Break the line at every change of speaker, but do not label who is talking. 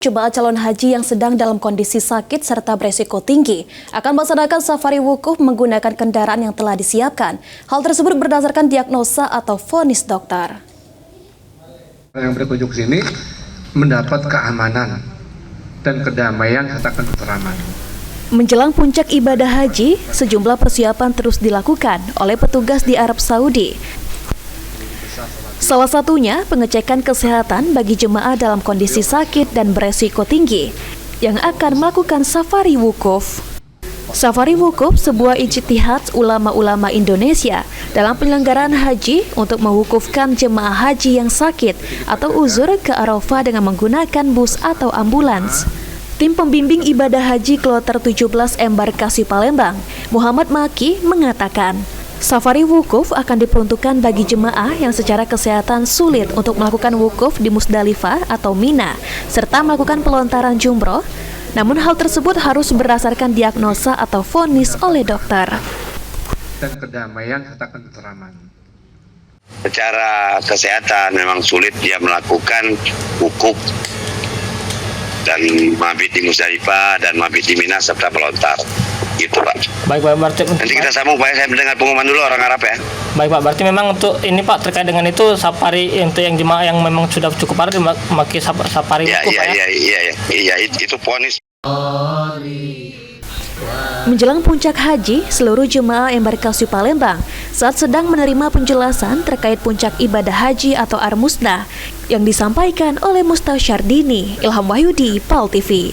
Jemaah calon haji yang sedang dalam kondisi sakit serta beresiko tinggi akan melaksanakan safari wukuf menggunakan kendaraan yang telah disiapkan. Hal tersebut berdasarkan diagnosa atau vonis dokter.
Yang berkunjung ke sini mendapat keamanan dan kedamaian serta ketentraman.
Menjelang puncak ibadah haji, sejumlah persiapan terus dilakukan oleh petugas di Arab Saudi. Salah satunya pengecekan kesehatan bagi jemaah dalam kondisi sakit dan beresiko tinggi yang akan melakukan safari wukuf. Safari wukuf sebuah ijtihad ulama-ulama Indonesia dalam penyelenggaraan haji untuk mewukufkan jemaah haji yang sakit atau uzur ke Arafah dengan menggunakan bus atau ambulans. Tim pembimbing ibadah haji Kloter 17 Embarkasi Palembang, Muhammad Maki, mengatakan, safari wukuf akan diperuntukkan bagi jemaah yang secara kesehatan sulit untuk melakukan wukuf di Musdalifah atau Mina, serta melakukan pelontaran jumroh. Namun hal tersebut harus berdasarkan diagnosa atau vonis oleh dokter.
Dan kedamaian serta ketentraman.
Secara kesehatan memang sulit dia melakukan wukuf dan mabit di Musdalifah dan mabit di Mina serta pelontar. Gitu Pak.
Baik Pak, berarti
nanti kita sambung Pak, saya mendengar pengumuman dulu orang Arab ya.
Baik Pak, berarti memang untuk ini Pak terkait dengan itu safari untuk yang jemaah yang memang sudah cukup parah memakai safari wukuf Pak ya?
Iya, itu vonis.
Menjelang puncak haji, seluruh jemaah Embarkasi Palembang saat sedang menerima penjelasan terkait puncak ibadah haji atau Armusna yang disampaikan oleh Mustasyar Dini, Ilham Wahyudi, PAL TV.